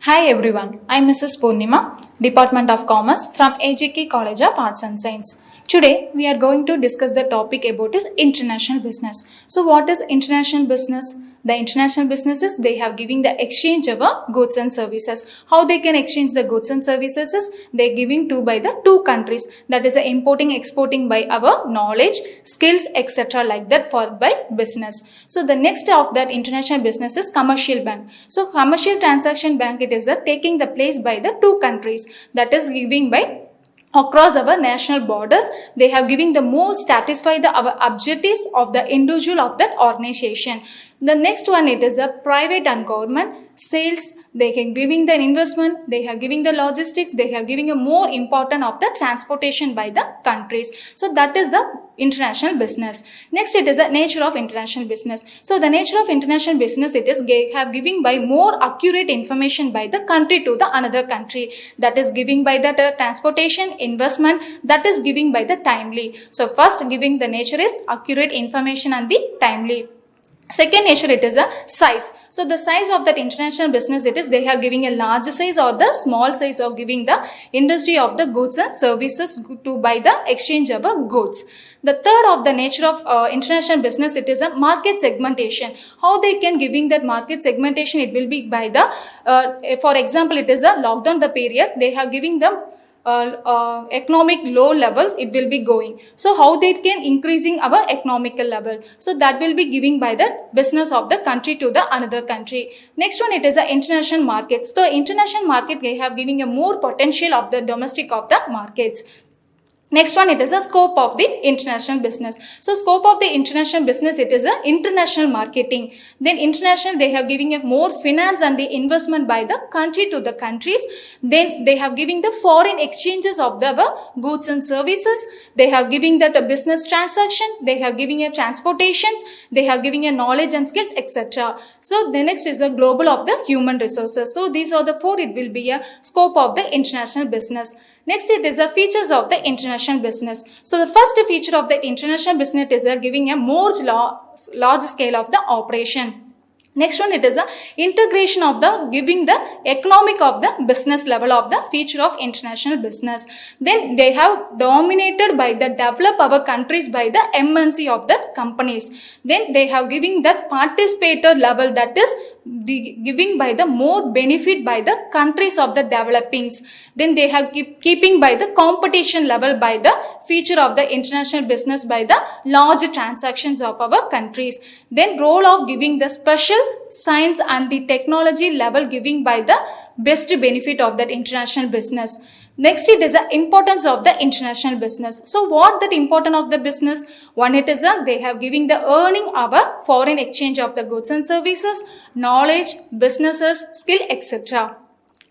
Hi everyone, I am Mrs. Poornima, Department of Commerce from AJK College of Arts and Science. Today we are going to discuss the topic about is international business. So what is international business? The international businesses, they have giving the exchange of goods and services. How they can exchange the goods and services is they giving to by the two countries, that is importing, exporting by our knowledge, skills, etc. like that for by business. So the next of that international business is commercial bank. So commercial transaction bank, it is taking the place by the two countries, that is giving by across our national borders. They have given the most satisfy our objectives of the individual of that organization. The next one, it is a private and government sales. They can giving the investment, they have giving the logistics, they have giving a more important of the transportation by the countries. So that is the international business. Next, it is the nature of international business. So the nature of international business, it is have giving by more accurate information by the country to the another country. That is giving by the transportation, investment, that is giving by the timely. So first giving the nature is accurate information and the timely. Second nature, it is a size. So the size of that international business, it is they are giving a large size or the small size of giving the industry of the goods and services to buy the exchange of goods. The third of the nature of international business, it is a market segmentation. How they can giving that market segmentation, it will be by the, for example, it is a lockdown the period, they have giving them economic low level, it will be going. So how they can increasing our economical level. So that will be giving by the business of the country to the another country. Next one, it is the international markets. So international market, they have giving a more potential of the domestic of the markets. Next one, it is a scope of the international business. So scope of the international business, it is a international marketing. Then international, they have giving a more finance and the investment by the country to the countries. Then they have giving the foreign exchanges of the goods and services. They have giving that a business transaction. They have giving a transportations. They have giving a knowledge and skills, etc. So the next is a global of the human resources. So these are the four, it will be a scope of the international business. Next, it is the features of the international business. So the first feature of the international business is giving a more large scale of the operation. Next one, it is a integration of the giving the economic of the business level of the feature of international business. Then they have dominated by the develop our countries by the MNC of the companies. Then they have giving that participator level, that is the giving by the more benefit by the countries of the developings. Then they have keeping by the competition level by the feature of the international business by the large transactions of our countries. Then role of giving the special science and the technology level giving by the best benefit of that international business. Next, it is the importance of the international business. So what that important of the business? One, it is they have giving the earning our foreign exchange of the goods and services, knowledge, businesses, skill, etc.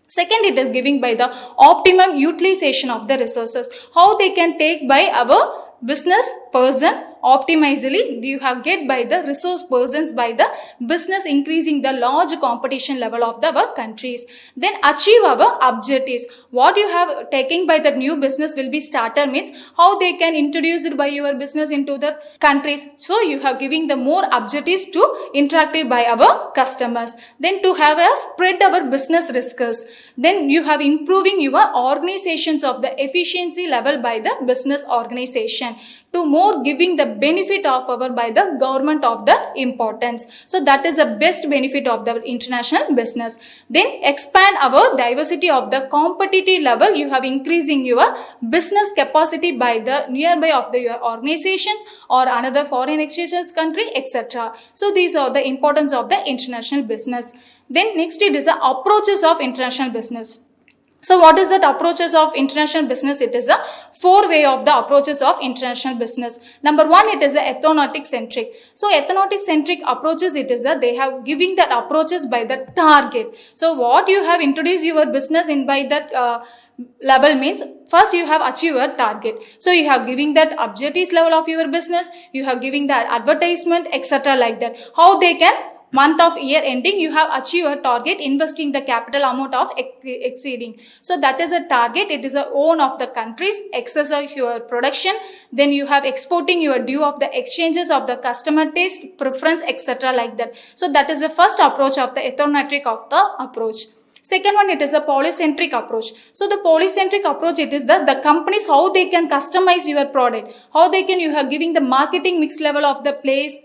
Second, it is giving by the optimum utilization of the resources. How they can take by our business person optimizely, you have get by the resource persons by the business increasing the large competition level of our countries. Then achieve our objectives. What you have taken by the new business will be starter means how they can introduce it by your business into the countries. So you have giving the more objectives to interactive by our customers. Then to have a spread our business risks. Then you have improving your organizations of the efficiency level by the business organization. To more giving the benefit of our by the government of the importance. So that is the best benefit of the international business. Then expand our diversity of the competitive level. You have increasing your business capacity by the nearby of the your organizations or another foreign exchanges country, etc. So these are the importance of the international business. Then next, it is the approaches of international business. So what is that approaches of international business? It is a four way of the approaches of international business. Number one, it is the ethnotic centric. So ethnotic centric approaches, it is they have giving that approaches by the target. So what you have introduced your business in by that level means first you have achieved your target. So you have giving that objectives level of your business, you have giving that advertisement, etc. like that. How they can month of year ending, you have achieved your target, investing the capital amount of exceeding. So that is a target. It is a own of the countries, excess of your production. Then you have exporting your due of the exchanges of the customer taste, preference, etc. like that. So that is the first approach of the ethnocentric of the approach. Second one, it is a polycentric approach. So the polycentric approach, it is the companies, how they can customize your product, how they can, you have giving the marketing mix level of the place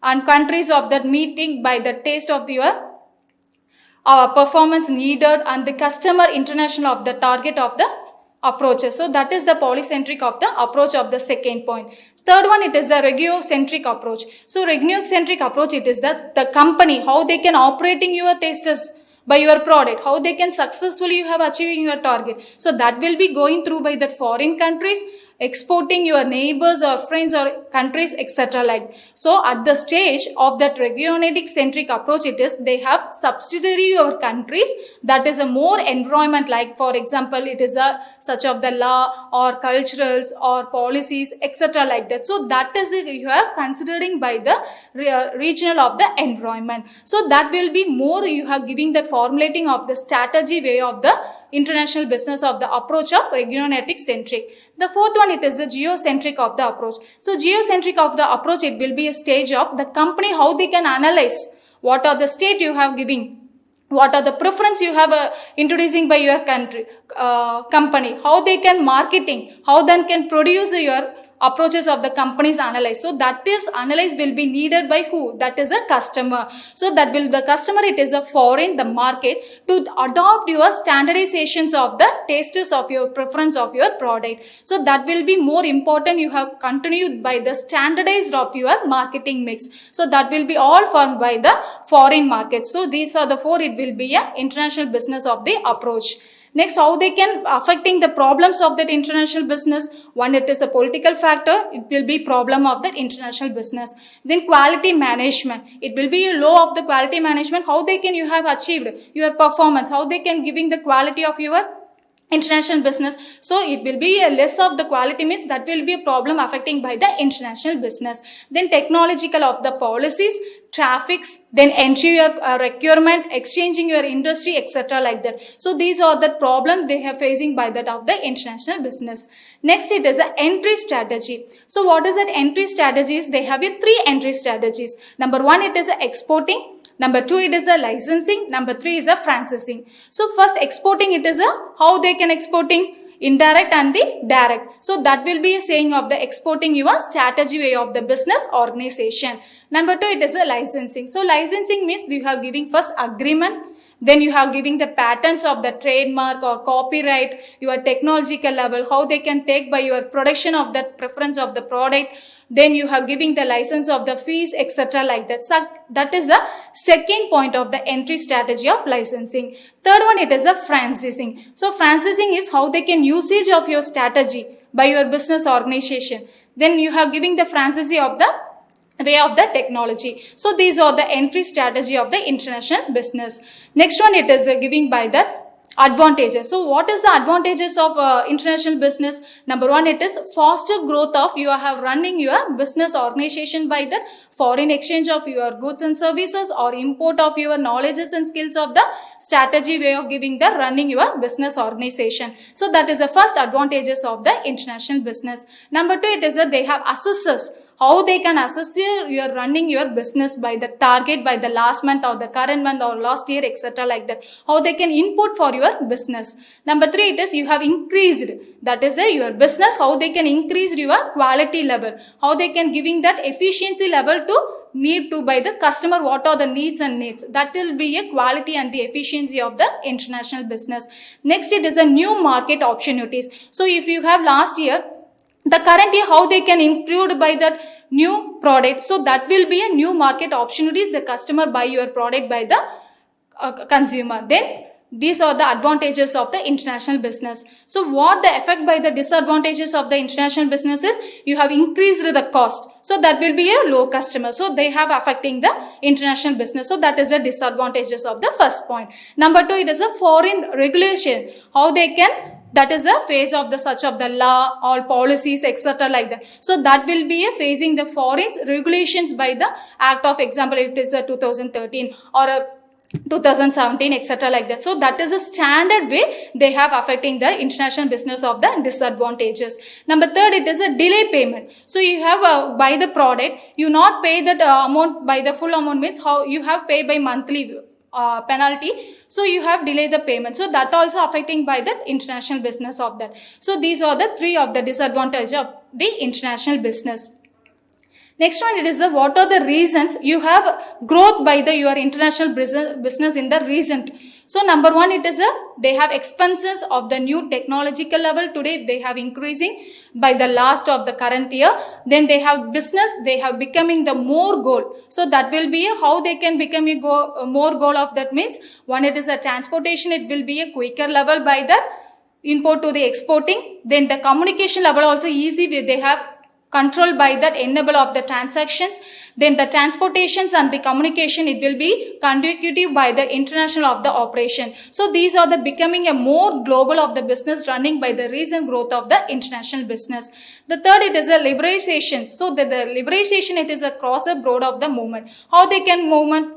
and countries of that meeting by the taste of your performance needed and the customer international of the target of the approaches. So that is the polycentric of the approach of the second point. Third one, it is the regiocentric approach. So regiocentric approach, it is the company, how they can operating your tasters by your product, how they can successfully you have achieving your target. So that will be going through by the foreign countries, exporting your neighbors or friends or countries, etc. like. So at the stage of that regionatic centric approach, it is they have subsidiary or countries that is a more environment, like for example, it is a such of the law or culturals or policies, etc. like that. So that is it, you have considering by the regional of the environment. So that will be more you have giving that formulating of the strategy way of the international business of the approach of regionatic centric. The fourth one, it is the geocentric of the approach. So geocentric of the approach, it will be a stage of the company, how they can analyze what are the state you have giving, what are the preference you have introducing by your country, company, how they can marketing, how then can produce your approaches of the companies analyze. So that is analyze will be needed by who? That is a customer. So that will the customer, it is a foreign, the market to adopt your standardizations of the tastes of your preference of your product. So that will be more important. You have continued by the standardized of your marketing mix. So that will be all formed by the foreign market. So these are the four, it will be a international business of the approach. Next, how they can affecting the problems of that international business. One, it is a political factor. It will be problem of that international business. Then quality management. It will be a law of the quality management. How they can you have achieved your performance. How they can giving the quality of your international business. So it will be a less of the quality means that will be a problem affecting by the international business. Then technological of the policies, traffics, then entry your requirement, exchanging your industry, etc. like that. So these are the problem they are facing by that of the international business. Next, it is an entry strategy. So what is that entry strategies? They have a 3 entry strategies. Number 1, it is exporting. Number 2, it is a licensing. Number 3 is a franchising. So first exporting, it is a how they can exporting, indirect and the direct. So that will be a saying of the exporting your strategy way of the business organization. Number 2, it is a licensing. So licensing means you have giving first agreement. Then you have giving the patents of the trademark or copyright, your technological level, how they can take by your production of that preference of the product. Then you have giving the license of the fees, etc. like that. So that is the second point of the entry strategy of licensing. Third one, it is a franchising. So franchising is how they can usage of your strategy by your business organization. Then you have giving the franchisee of the way of the technology. So these are the entry strategy of the international business. Next one, it is giving by the advantages. So what is the advantages of international business? Number 1, it is faster growth of you have running your business organization by the foreign exchange of your goods and services or import of your knowledges and skills of the strategy way of giving the running your business organization. So that is the first advantages of the international business. Number 2, it is that they have assessors. How they can assess your running your business by the target by the last month or the current month or last year, etc. like that. How they can input for your business. Number 3, it is you have increased. That is your business. How they can increase your quality level. How they can giving that efficiency level to need to by the customer. What are the needs and needs. That will be a quality and the efficiency of the international business. Next, it is a new market opportunities. So if you have last year, the current year, how they can include by that new product. So that will be a new market opportunities. The customer buy your product by the consumer. Then these are the advantages of the international business. So what the effect by the disadvantages of the international business is, you have increased the cost. So that will be a low customer. So they have affecting the international business. So that is the disadvantages of the first point. Number 2, it is a foreign regulation. How they can, that is a phase of the such of the law or policies, etc. like that. So that will be a facing the foreign regulations by the act of example, if it is a 2013 or a 2017, etc. like that. So that is a standard way they have affecting the international business of the disadvantages. Number 3, it is a delay payment. So you have buy the product, you not pay that amount by the full amount means how you have pay by monthly penalty, so you have delayed the payment. So that also affecting by the international business of that. So these are the three of the disadvantage of the international business. Next one, it is the what are the reasons you have growth by the your international business in the recent. So number one, it is they have expenses of the new technological level. Today they have increasing by the last of the current year. Then they have business, they have becoming the more goal. So that will be how they can become a more goal of that means one, it is a transportation, it will be a quicker level by the import to the exporting. Then the communication level also easy, they have control by that enable of the transactions. Then the transportations and the communication, it will be consecutive by the international of the operation. So these are the becoming a more global of the business running by the recent growth of the international business. The third, it is a liberalization. So the liberalization, it is across a broad of the movement. How they can movement?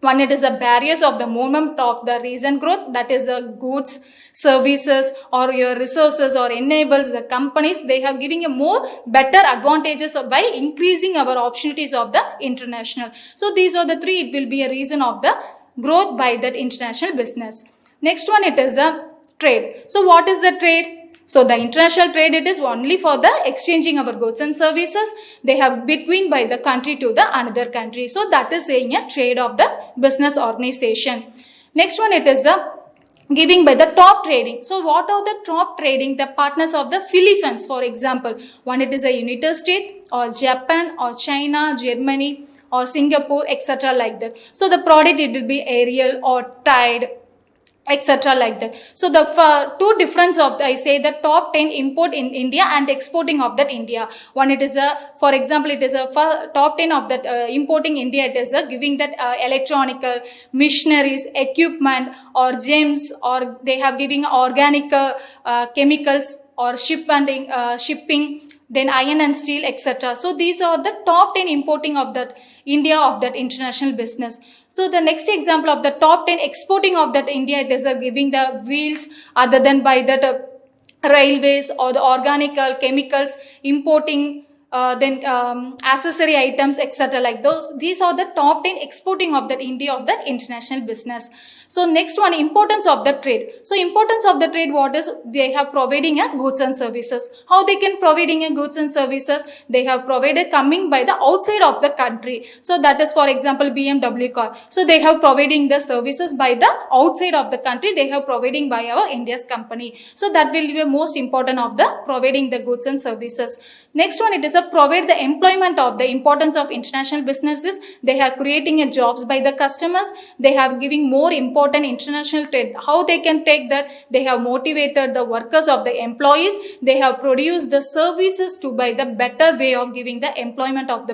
One, it is the barriers of the movement of the recent growth, that is goods, services or your resources, or enables the companies, they have giving a more better advantages by increasing our opportunities of the international. So these are the three, it will be a reason of the growth by that international business. Next one, it is the trade. So what is the trade? So the international trade, it is only for the exchanging our goods and services. They have between by the country to the another country. So that is saying a trade of the business organization. Next one, it is the giving by the top trading. So what are the top trading? The partners of the Philippines, for example. One, it is a United States or Japan or China, Germany or Singapore, etc. like that. So the product, it will be aerial or tide, etc. like that. So the two difference of I say the top 10 import in India and exporting of that India. One, it is a, for example, it is a top 10 of that importing India, it is a giving that electronical machineries, equipment or gems, or they have giving organic chemicals or shipping, then iron and steel, etc. So these are the top 10 importing of that India of that international business. So the next example of the top 10 exporting of that India, it is giving the wheels other than by that railways or the organic chemicals, importing then accessory items, etc. like those. These are the top 10 exporting of that India of that international business. So next one, importance of the trade. So importance of the trade, what is? They have providing a goods and services. How they can providing a goods and services? They have provided coming by the outside of the country. So that is, for example, BMW car. So they have providing the services by the outside of the country. They have providing by our India's company. So that will be the most important of the providing the goods and services. Next one, it is a provide the employment of the importance of international businesses. They have creating a jobs by the customers. They have giving more important international trade. How they can take that? They have motivated the workers of the employees. They have produced the services to by the better way of giving the employment of the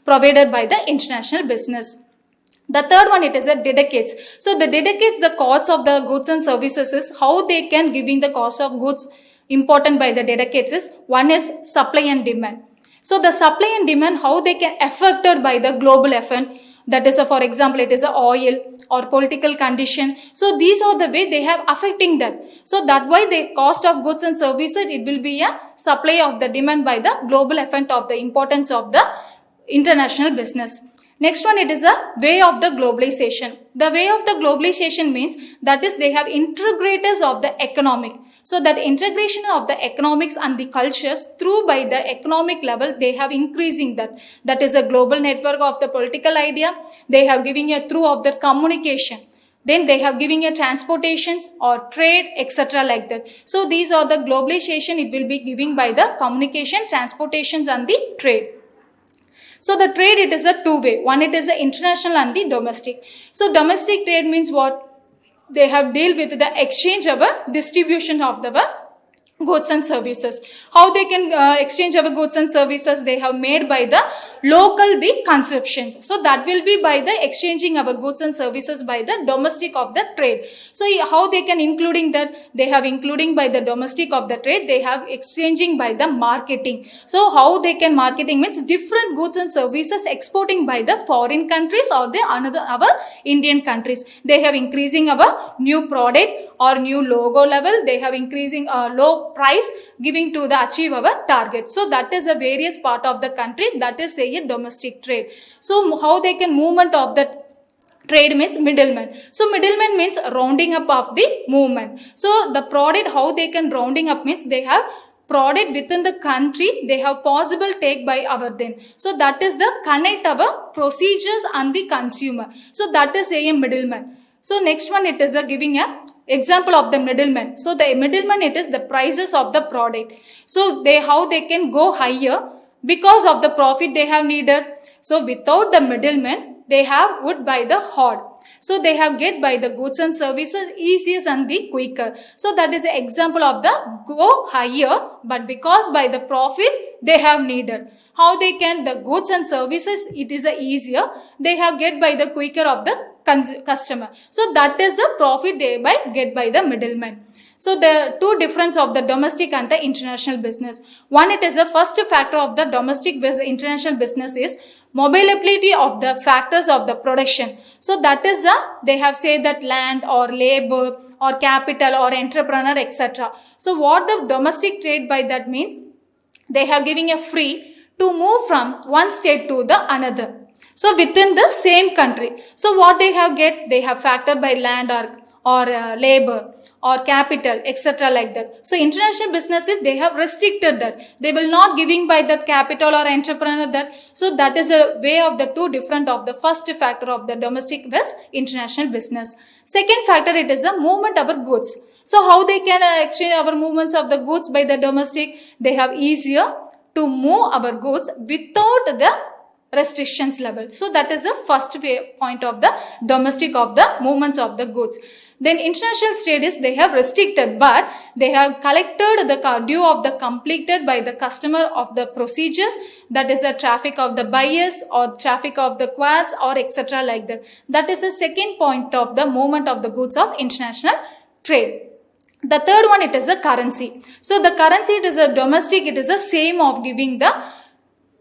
provided by the international business. The third one, it is a dedicates. So the dedicates the costs of the goods and services is how they can giving the cost of goods important by the dedicates is one is supply and demand. So the supply and demand, how they can affected by the global event, that is for example, it is a oil or political condition. So these are the way they have affecting that. So that why the cost of goods and services, it will be a supply of the demand by the global event of the importance of the international business. Next one, it is a way of the globalization. The way of the globalization means that is they have integrators of the economic. So that integration of the economics and the cultures through by the economic level, they have increasing that. That is a global network of the political idea. They have giving a through of the communication. Then they have giving a transportations or trade, etc. like that. So these are the globalization, it will be giving by the communication, transportations and the trade. So the trade, it is a two-way. One, it is the international and the domestic. So domestic trade means what? They have deal with the exchange of a distribution of the goods and services. How they can exchange our goods and services? They have made by the local the consumptions. So that will be by the exchanging our goods and services by the domestic of the trade. So how they can including that? They have including by the domestic of the trade. They have exchanging by the marketing. So how they can marketing means different goods and services exporting by the foreign countries or the another our Indian countries. They have increasing our new product or new logo level. They have increasing low price giving to the achieve our target. So that is a various part of the country, that is say a domestic trade. So how they can movement of that Trade means middleman. So middleman means rounding up of the movement. So the product, how they can rounding up means they have product within the country, they have possible take by our them. So that is the connect our procedures and the consumer. So that is a middleman. So next one, it is a giving a example of the middleman. So the middleman, it is the prices of the product. So they how they can go higher because of the profit they have needed. So without the middleman, they have would buy the hard. So they have get by the goods and services easiest and the quicker. So that is an example of the go higher, but because by the profit they have needed. How they can the goods and services, it is a easier, they have get by the quicker of the customer. So that is the profit they by get by the middleman. So the two difference of the domestic and the international business. One, it is the first factor of the domestic versus international business is mobility of the factors of the production. So that is they have said that land or labor or capital or entrepreneur, etc. So what the domestic trade by that means, they have giving a free to move from one state to the another. So within the same country. So what they have get, they have factored by land or labor or capital, etc. like that. So international businesses, they have restricted that. They will not giving by that capital or entrepreneur that. So that is a way of the two different of the first factor of the domestic versus international business. Second factor, it is the movement of our goods. So how they can exchange our movements of the goods by the domestic, they have easier to move our goods without the restrictions level. So that is the first point of the domestic of the movements of the goods. Then international trade is they have restricted, but they have collected the due of the completed by the customer of the procedures, that is the traffic of the buyers or traffic of the quads or etc. like that. That is the second point of the movement of the goods of international trade. The third one, it is the currency. So the currency, it is a domestic, it is the same of giving the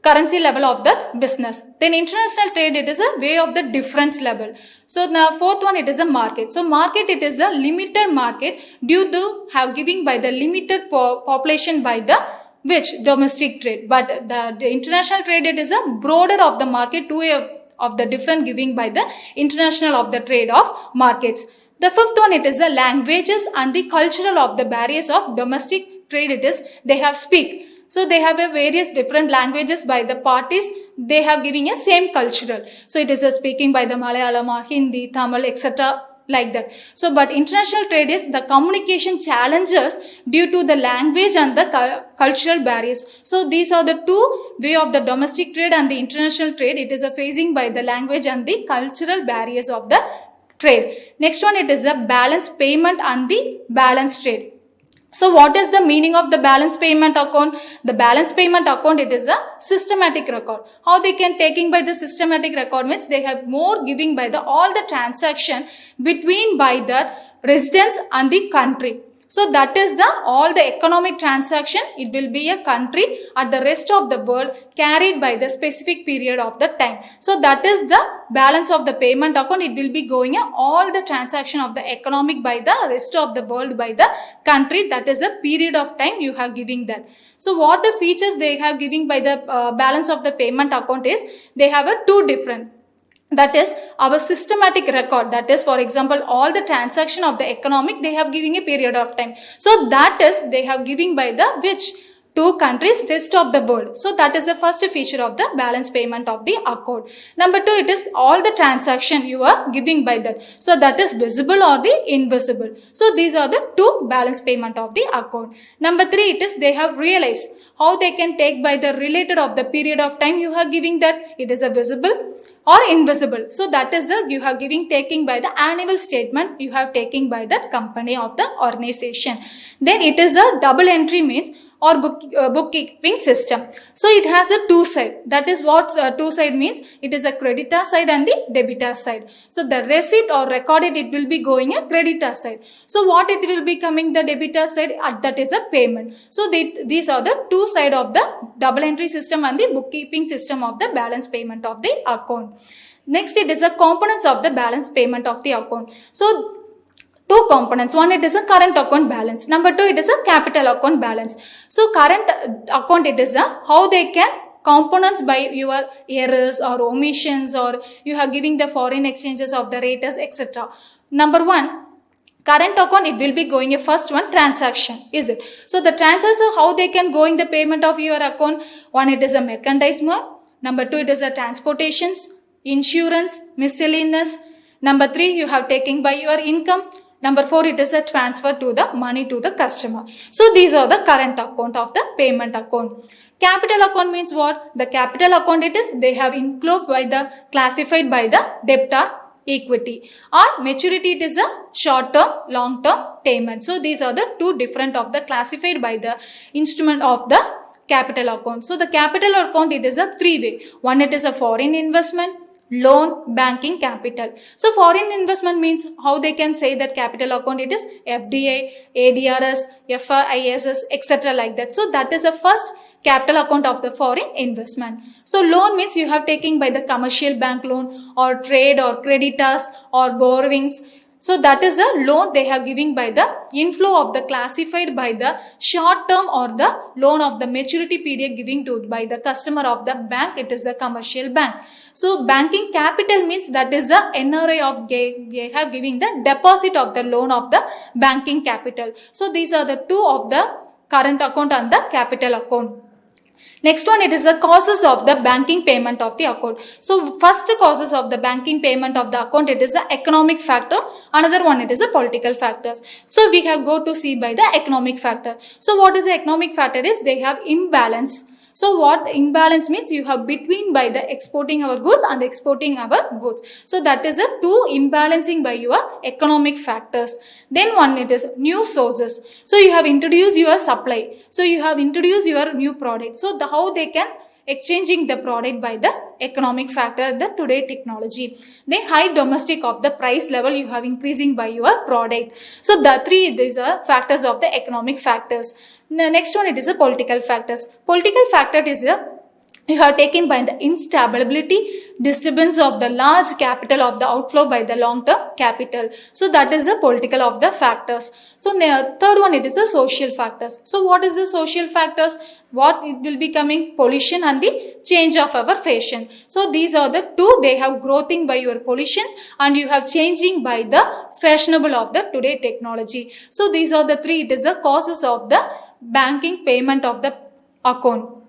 currency level of the business. Then international trade, it is a way of the difference level. So the fourth one, it is a market. So market, it is a limited market due to have giving by the limited population by the which domestic trade. But the international trade, it is a broader of the market, two of the different giving by the international of the trade of markets. The fifth one, it is the languages and the cultural of the barriers of domestic trade. It is they have speak. So they have a various different languages by the parties. They have giving a same cultural. So it is a speaking by the Malayalam, Hindi, Tamil, etc. like that. So but international trade is the communication challenges due to the language and the cultural barriers. So these are the two way of the domestic trade and the international trade. It is a facing by the language and the cultural barriers of the trade. Next one, it is the balance payment and the balance trade. So what is the meaning of the balance payment account? The balance payment account, it is a systematic record. How they can taking by the systematic record means they have more giving by the all the transaction between by the residents and the country. So that is the all the economic transaction. It will be a country at the rest of the world carried by the specific period of the time. So that is the balance of the payment account. It will be going all the transaction of the economic by the rest of the world by the country. That is a period of time you have giving that. So what the features they have giving by the balance of the payment account is they have a two different. That is our systematic record. That is, for example, all the transaction of the economic, they have giving a period of time. So that is, they have giving by the which two countries, rest of the world. So that is the first feature of the balance payment of the account. Number two, it is all the transaction you are giving by that. So that is visible or the invisible. So these are the two balance payment of the account. Number three, it is they have realized how they can take by the related of the period of time you are giving that. It is a visible or invisible. So that is the you have giving taking by the annual statement you have taking by the company of the organization. Then it is a double entry means or bookkeeping system. So it has a two side. That is what two side means. It is a creditor side and the debitor side. So the receipt or recorded, it will be going a creditor side. So what it will be coming the debitor side, that is a payment. So these are the two side of the double entry system and the bookkeeping system of the balance payment of the account. Next, it is a components of the balance payment of the account. So two components. One, it is a current account balance. Number two, it is a capital account balance. So current account, it is a how they can components by your errors or omissions, or you have giving the foreign exchanges of the rates, etc. Number one, current account, it will be going a first one, transaction, is it? So the transaction, how they can go in the payment of your account? One, it is a merchandise mode. Number two, it is a transportations, insurance, miscellaneous. Number three, you have taken by your income. Number four, it is a transfer to the money to the customer. So these are the current account of the payment account. Capital account means what? The capital account, it is, they have included by the, classified by the debt or equity, or maturity, it is a short term, long term payment. So these are the two different of the classified by the instrument of the capital account. So the capital account, it is a three way. One, it is a foreign investment, loan, banking, capital. So foreign investment means how they can say that capital account, it is FDI, ADRS, FISS, etc. like that. So that is the first capital account of the foreign investment. So loan means you have taken by the commercial bank loan or trade or creditors or borrowings. So that is a loan they have giving by the inflow of the classified by the short term or the loan of the maturity period giving to by the customer of the bank. It is a commercial bank. So banking capital means that is the NRI of they have giving the deposit of the loan of the banking capital. So these are the two of the current account and the capital account. Next one, it is the causes of the banking payment of the account. So first causes of the banking payment of the account, it is the economic factor. Another one, it is the political factors. So we have go to see by the economic factor. So what is the economic factor is they have imbalance. So what imbalance means, you have between by the exporting our goods and exporting our goods. So that is a two imbalancing by your economic factors. Then one, it is new sources. So you have introduced your supply. So you have introduced your new product. So how they can exchanging the product by the economic factor, the today technology. Then high domestic of the price level you have increasing by your product. So the three, these are factors of the economic factors. The next one, it is a political factors. Political factor is a you have taken by the instability, disturbance of the large capital of the outflow by the long-term capital. So that is the political of the factors. So third one, it is the social factors. So what is the social factors? What it will be coming? Pollution and the change of our fashion. So these are the two, they have growing by your pollutions and you have changing by the fashionable of the today technology. So these are the three, it is the causes of the banking payment of the account.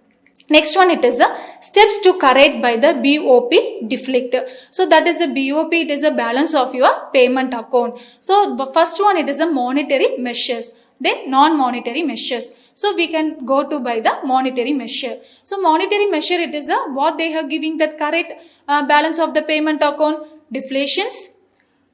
Next one, it is the steps to correct by the BOP deflect. So that is the BOP, it is a balance of your payment account. So the first one, it is a monetary measures, then non-monetary measures. So we can go to by the monetary measure. So monetary measure, it is a what they have giving that correct balance of the payment account. Deflations,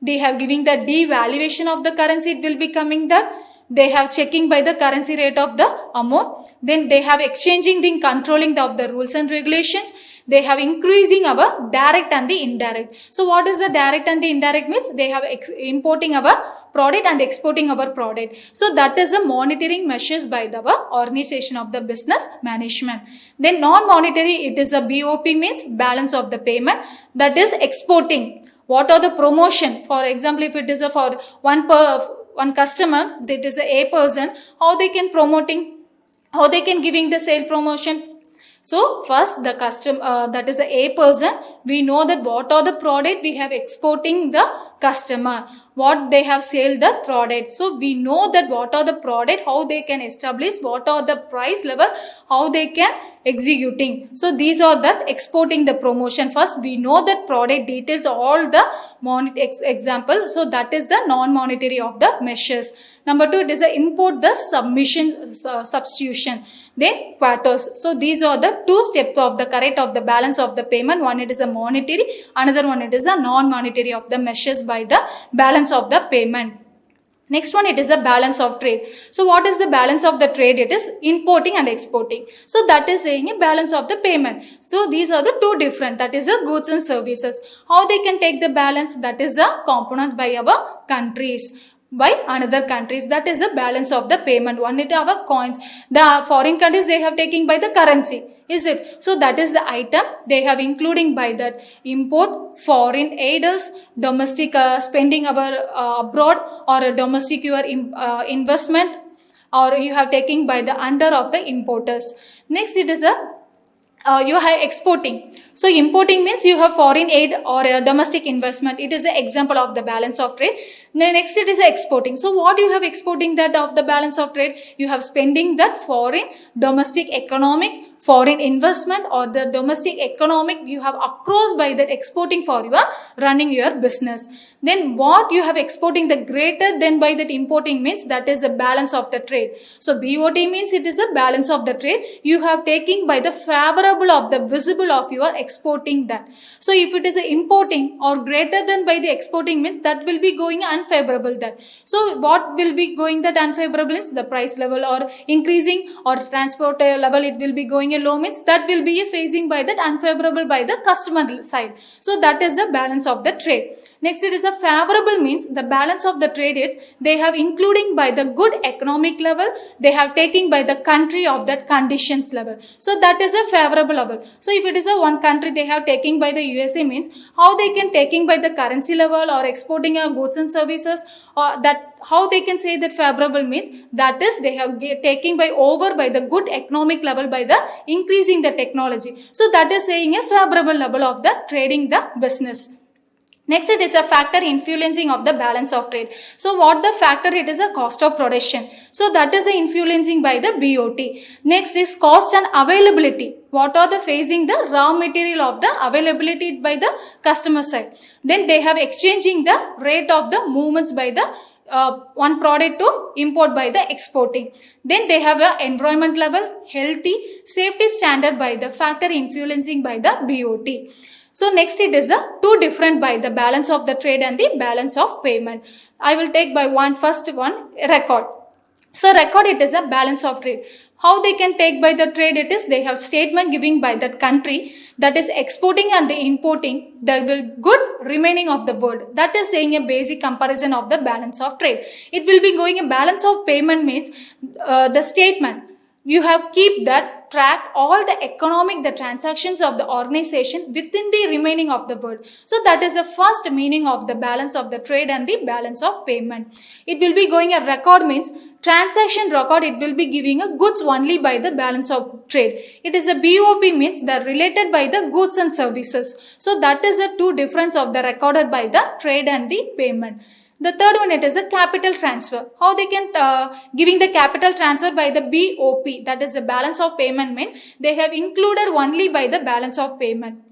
they have giving the devaluation of the currency, it will be coming that. They have checking by the currency rate of the amount. Then they have exchanging the controlling of the rules and regulations. They have increasing our direct and the indirect. So what is the direct and the indirect means? They have importing our product and exporting our product. So that is the monitoring measures by the organization of the business management. Then non-monetary, it is a BOP means balance of the payment, that is exporting. What are the promotion? For example, if it is a for one customer, that is a person, how they can promoting, how they can giving the sale promotion. So first the customer, that is a person, we know that what are the product we have exporting the customer, what they have sold the product. So we know that what are the product, how they can establish, what are the price level, how they can executing. So these are that exporting the promotion. First we know that product details, all the example. So that is the non-monetary of the measures. Number two, it is a import the substitution. Then quarters. So these are the two steps of the correct of the balance of the payment. One, it is a monetary, another one, it is a non-monetary of the measures by the balance of the payment. Next one, it is the balance of trade. So what is the balance of the trade? It is importing and exporting. So that is saying a balance of the payment. So these are the two different, that is the goods and services. How they can take the balance? That is the component by our countries, by another countries. That is the balance of the payment. One, it our coins. The foreign countries, they have taken by the currency. Is it? So that is the item they have including by that import, foreign aiders, domestic spending our abroad, or a domestic your investment, or you have taken by the under of the importers. Next, it is a you have exporting. So importing means you have foreign aid or a domestic investment. It is an example of the balance of trade. Next it is exporting. So what you have exporting that of the balance of trade? You have spending that foreign domestic economic foreign investment or the domestic economic you have across by that exporting for your running your business. Then what you have exporting the greater than by that importing means that is the balance of the trade. So BOT means it is a balance of the trade. You have taking by the favorable of the visible of your exporting that. So if it is a importing or greater than by the exporting means that will be going unfavorable that. So what will be going that unfavorable is the price level or increasing or transport level it will be going a low means that will be a phasing by that unfavorable by the customer side. So that is the balance of the trade. Next it is a favorable means the balance of the trade is they have including by the good economic level, they have taking by the country of that conditions level. So that is a favorable level. So if it is a one country they have taking by the USA means how they can taking by the currency level or exporting goods and services, or that how they can say that favorable means that is they have taking by over by the good economic level by the increasing the technology. So that is saying a favorable level of the trading the business. Next it is a factor influencing of the balance of trade. So what the factor it is a cost of production. So that is a influencing by the BOT. Next is cost and availability. What are the facing the raw material of the availability by the customer side. Then they have exchanging the rate of the movements by the one product to import by the exporting. Then they have a environment level, healthy, safety standard by the factor influencing by the BOT. So next it is a two different by the balance of the trade and the balance of payment. I will take by first one record. So record it is a balance of trade. How they can take by the trade it is they have statement giving by that country that is exporting and the importing the will good remaining of the world. That is saying a basic comparison of the balance of trade. It will be going a balance of payment means the statement. You have keep that track all the economic the transactions of the organization within the remaining of the world. So that is the first meaning of the balance of the trade and the balance of payment. It will be going a record means transaction record it will be giving a goods only by the balance of trade. It is a BOP means the related by the goods and services. So that is the two difference of the recorded by the trade and the payment. The third one it is a capital transfer. How they can giving the capital transfer by the BOP that is the balance of payment mean they have included only by the balance of payment.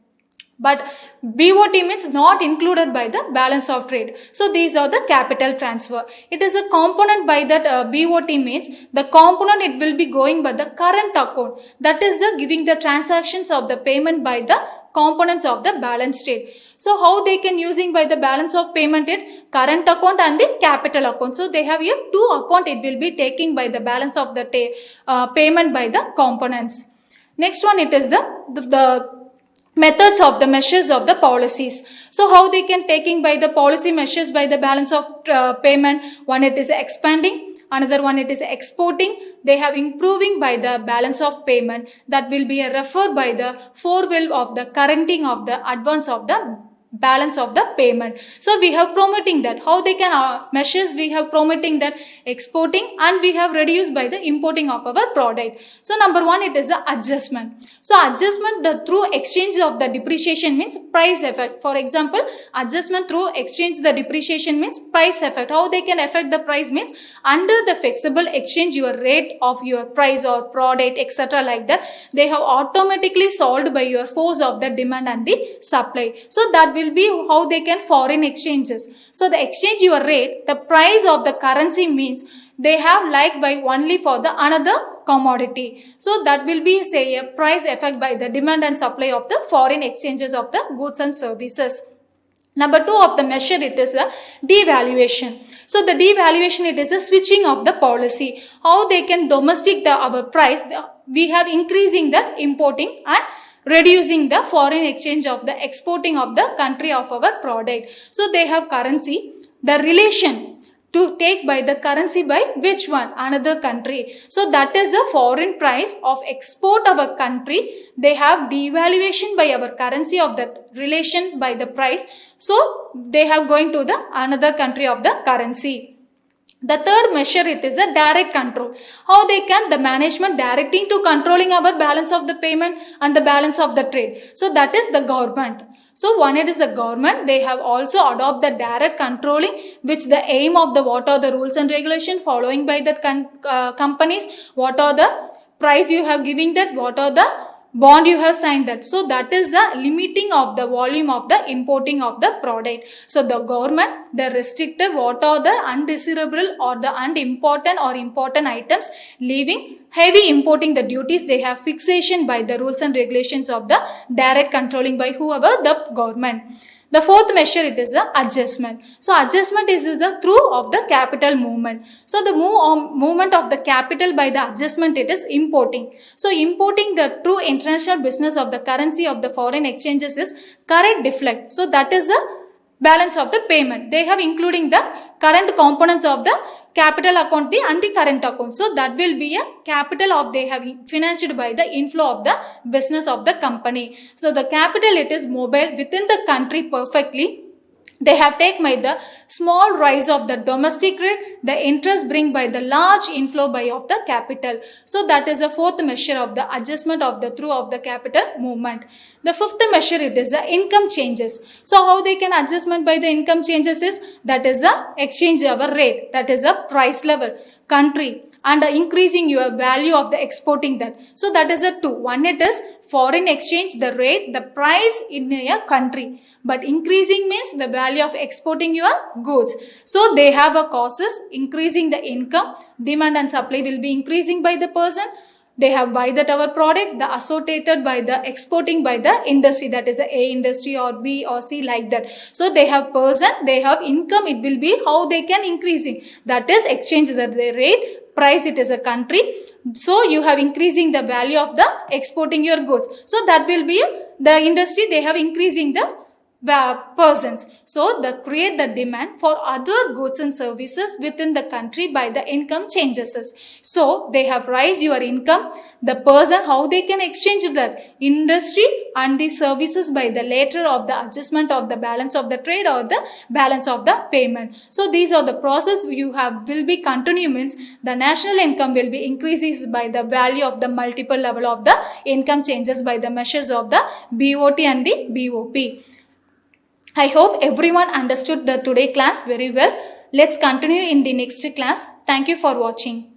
But BOT means not included by the balance of trade. So these are the capital transfer. It is a component by that BOT means the component it will be going by the current account. That is the giving the transactions of the payment by the components of the balance sheet. So how they can using by the balance of payment it current account and the capital account. So they have here two account it will be taking by the balance of the payment by the components. Next one it is the methods of the measures of the policies. So how they can taking by the policy measures by the balance of payment. One it is expanding, another one it is exporting. They have improving by the balance of payment that will be referred by the will of the currenting of the advance of the balance of the payment. So we have promoting that how they can measures we have promoting that exporting and we have reduced by the importing of our product. So number one it is the adjustment. So adjustment the through exchange of the depreciation means price effect. For example adjustment through exchange the depreciation means price effect. How they can affect the price means under the flexible exchange your rate of your price or product etc like that they have automatically solved by your force of the demand and the supply. So that will be how they can foreign exchanges. So the exchange your rate, the price of the currency means they have like by only for the another commodity. So that will be say a price effect by the demand and supply of the foreign exchanges of the goods and services. Number two of the measure it is a devaluation. So the devaluation it is a switching of the policy. How they can domestic our price we have increasing the importing and reducing the foreign exchange of the exporting of the country of our product. So they have currency, the relation to take by the currency by which one? Another country. So that is the foreign price of export our country. They have devaluation by our currency of that relation by the price. So they have going to the another country of the currency. The third measure, it is a direct control. How they can, the management directing to controlling our balance of the payment and the balance of the trade. So that is the government. So one, it is the government. They have also adopted the direct controlling, which the aim of the what are the rules and regulation following by the companies, what are the price you have giving that, what are the bond you have signed that. So that is the limiting of the volume of the importing of the product. So the government, they restricted what are the undesirable or the unimportant or important items, leaving heavy importing the duties. They have fixation by the rules and regulations of the direct controlling by whoever the government. The fourth measure, it is the adjustment. So adjustment is the through of the capital movement. So the movement of the capital by the adjustment, it is importing. So importing the true international business of the currency of the foreign exchanges is current deflect. So that is the balance of the payment. They have including the current components of the capital account and the current account. So that will be a capital of they have financed by the inflow of the business of the company. So the capital, it is mobile within the country perfectly. They have taken by the small rise of the domestic rate, the interest bring by the large inflow by of the capital. So that is the fourth measure of the adjustment of the through of the capital movement. The fifth measure, it is the income changes. So how they can adjustment by the income changes is, that is the exchange our rate, that is a price level, country, and increasing your value of the exporting that. So that is a two. One, it is foreign exchange, the rate, the price in a country. But increasing means the value of exporting your goods. So they have a causes, increasing the income, demand and supply will be increasing by the person. They have buy that our product, the associated by the exporting by the industry, that is A industry or B or C like that. So they have person, they have income, it will be how they can increasing. That is exchange the rate, price, it is a country. So you have increasing the value of the exporting your goods. So that will be the industry, they have increasing the persons. So they create the demand for other goods and services within the country by the income changes. So they have raised your income, the person, how they can exchange the industry and the services by the later of the adjustment of the balance of the trade or the balance of the payment. So these are the process you have will be continue, means the national income will be increases by the value of the multiple level of the income changes by the measures of the BOT and the BOP. I hope everyone understood the today class very well. Let's continue in the next class. Thank you for watching.